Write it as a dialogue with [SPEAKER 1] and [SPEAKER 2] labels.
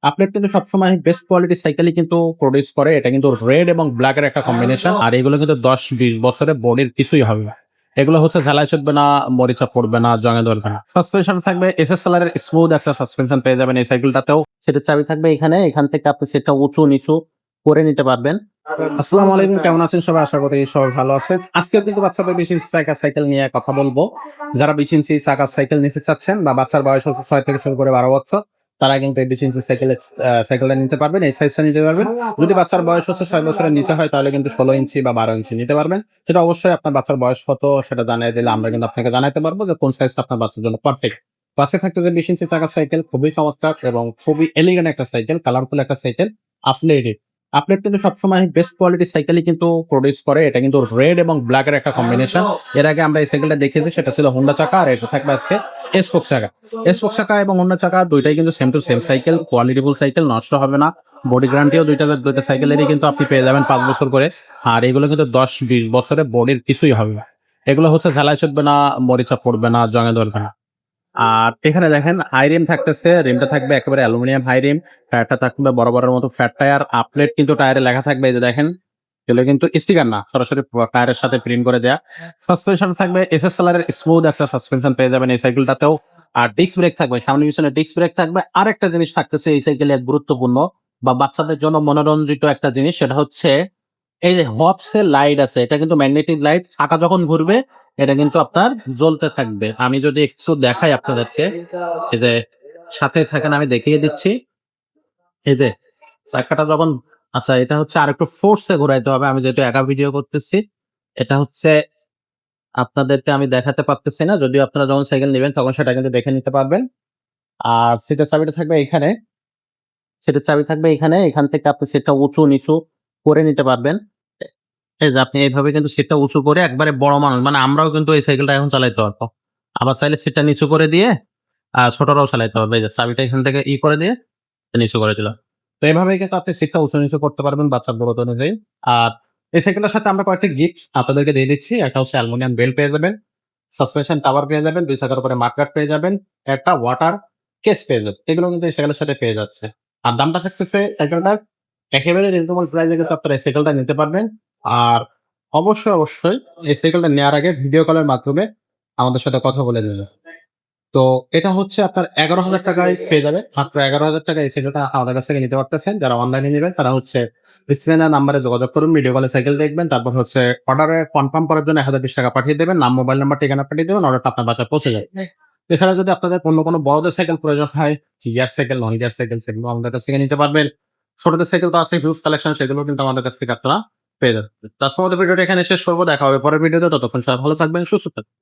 [SPEAKER 1] আপলেট কিন্তু সবসময় বেস্ট কোয়ালিটির সাইকেলই কিন্তু প্রডিউস করে। এটা কিন্তু রেড এবং ব্ল্যাক এর একটা কম্বিনেশন। আর এগুলো কিন্তু ১০-২০ বছরের বডির কিছুই হবে না। এগুলো হচ্ছে ঝালাই চটবে না, মরিচা পড়বে না, জঙে ধরবে না। সাসপেনশন থাকবে এসএস কালারের স্মুথ একটা সাসপেনশন পেয়ে যাবেন এই সাইকেলটাতেও। সেটার চাবি থাকবে এখানে। এখান থেকে আপনি সেটা উঁচু নিচু করে নিতে পারবেন। আসসালামু আলাইকুম, কেমন আছেন সবাই? আশা করি সবাই ভালো আছেন। আজকেও কিন্তু বাচ্চাদের ২০ ইঞ্চি চাকার সাইকেল নিয়ে কথা বলবো। যারা ২০ ইঞ্চি চাকার সাইকেল নিতে চাচ্ছেন বা বাচ্চার বয়স হচ্ছে ৬ থেকে শুরু করে ১২ বছর, তারা কিন্তু এই ২০ ইঞ্চি সাইকেলটা নিতে পারবেন, এই সাইজটা নিতে পারবেন। যদি বাচ্চার বয়স হচ্ছে ৬ বছরের নিচে হয় তাহলে কিন্তু ১৬ ইঞ্চি বা ১২ ইঞ্চি নিতে পারবেন। সেটা অবশ্যই আপনার বাচ্চার বয়স কত সেটা জানিয়ে দিলে আমরা কিন্তু আপনাকে জানাতে পারবো যে কোন সাইজটা আপনার বাচ্চার জন্য পারফেক্ট। পাশে থাকতে যে ২০ ইঞ্চি চাকার সাইকেল খুবই চমৎকার এবং খুবই এলিগেন্ট একটা সাইকেল, কালারফুল একটা সাইকেল। আপলেট আপলেট কিন্তু সবসময় বেস্ট কোয়ালিটির সাইকেলই কিন্তু প্রডিউস করে। এটা কিন্তু রেড এবং ব্ল্যাক এর একটা কম্বিনেশন। এর আগে আমরা এই সাইকেলটা দেখেছি, সেটা ছিল হোন্ডা চাকা, আর এটা থাকবে আজকে স্পোক চাকা। স্পোক চাকা এবং হোন্ডা চাকা দুইটাই কিন্তু same to same cycle, qualityful cycle, নষ্ট হবে না। বডি গ্যারান্টিও দুইটা সাইকেলেরই কিন্তু আপনি পেয়ে যাবেন ৫ বছর করে। আর এগুলো কিন্তু ১০-২০ বছরের বডির কিছুই হবে না। এগুলো হচ্ছে ঝালাই চটবে না, মরিচা পড়বে না, জঙে ধরবে না। আর এখানে দেখেন হাই রিম থাকতেছে, রিমটা থাকবে একেবারে অ্যালুমিনিয়াম হাই রিম, টায়ারটা থাকবে বরাবরের মতো ফ্যাট টায়ার। আপলেট কিন্তু টায়ারে লেখা থাকবে, এই যে দেখেন, এগুলো কিন্তু স্টিকার না, সরাসরি টায়ারের সাথে প্রিন্ট করে দেয়া। সাসপেনশন থাকবে এসএস কালারের স্মুথ একটা সাসপেনশন পেয়ে যাবেন এই সাইকেলটাতেও। আর ডিস্ক ব্রেক থাকবে, সামনে পিছনে ডিস্ক ব্রেক থাকবে। আর একটা জিনিস থাকতেছে এই সাইকেলে এক গুরুত্বপূর্ণ বা বাচ্চাদের জন্য মনোরঞ্জিত একটা জিনিস, সেটা হচ্ছে এই যে হপস এর লাইট আছে, এটা কিন্তু ম্যাগনেটিক লাইট। চাকা যখন ঘুরবে এটা কিন্তু আপনার জ্বলতে থাকবে। আমি যদি একটু দেখাই আপনাদেরকে, এই যে সাথে থাকেন, আমি দেখিয়ে দিচ্ছি। এই যে চাকাটা যখন, আচ্ছা এটা হচ্ছে আর একটু ফোর্সে ঘোরাইতে হবে, আমি যেহেতু একা ভিডিও করতেছি। এটা হচ্ছে আপনাদেরকে আমি দেখাতে পারতেছি না, যদিও আপনারা যখন সাইকেল নেবেন তখন সেটা কিন্তু দেখে নিতে পারবেন। আর সিটের চাবিটা থাকবে এখানে। সেটার চাবি থাকবে এখানে। এখান থেকে আপনি সেটা উঁচু নিচু করে নিতে পারবেন। এই যে আপনি এইভাবে কিন্তু সিটটা উঁচু করে, একবারে বড় মানুষ মানে আমরাও কিন্তু এই সাইকেলটা এখন চালাইতে পারবো। আবার চাইলে সিটটা নিচু করে দিয়ে ছোটরাও চালাইতে পারবে। এই যে চাবিটা এখান থেকে করে দিয়ে নিচু করে দিলাম। তো এভাবেই কিন্তু আপনি সিটটা উঁচু নিচু করতে পারবেন বাচ্চার গ্রোথ অনুযায়ী। আর এই সাইকেলটার সাথে আমরা কয়েকটি গিফট আপনাদেরকে দিয়ে দিচ্ছি। একটা হচ্ছে অ্যালুমিনিয়াম বেল্ট পেয়ে যাবেন, সাসপেনশন কভার পেয়ে যাবেন, ২ চাকার উপরে মাডগার্ড পেয়ে যাবেন, একটা ওয়াটার কেস পেয়ে যাবেন। এগুলো কিন্তু এই সাইকেলের সাথে পেয়ে যাচ্ছে। আর দামটা থাকতেছে সাইকেলটার একেবারে রিজনেবল প্রাইসে কিন্তু আপনারা এই সাইকেলটা নিতে পারবেন। আর অবশ্যই এই সাইকেলটা নেওয়ার আগে ভিডিও কলের মাধ্যমে আমাদের সাথে কথা বলে নেবেন। তো এটা হচ্ছে আপনার ১১,০০০ টাকায় পেয়ে যাবে। মাত্র ১১,০০০ টাকায় এই সাইকেলটা আমাদের কাছ থেকে নিতে পারতেছেন। যারা অনলাইনে নিবেন তারা হচ্ছে স্ক্রিনে নাম্বারে যোগাযোগ করুন, ভিডিও কলে সাইকেল দেখবেন। তারপর হচ্ছে অর্ডারে কনফার্ম করার জন্য ৳১,০২০ পাঠিয়ে দেবেন। নাম, মোবাইল নাম্বার, ঠিকানা পাঠিয়ে দেবেন। অর্ডারটা আপনার বাসায় পৌঁছে যাবে। এছাড়া যদি আপনাদের অন্য কোনো বড়দের সাইকেল প্রয়োজন হয়, gear cycle, non gear cycle, সেগুলো আমাদের কাছ থেকে নিতে পারবেন। ছোটদের সাইকেল তো আছে হিউজ কালেকশন, সেগুলো কিন্তু আমাদের কাছ থেকে আপনারা পেয়ে যাবেন। তো আজকের মতো ভিডিওটা এখানে শেষ করব। দেখা হবে পরের ভিডিওতে। ততক্ষণ সবাই ভালো থাকবেন, সুস্থ থাকবেন।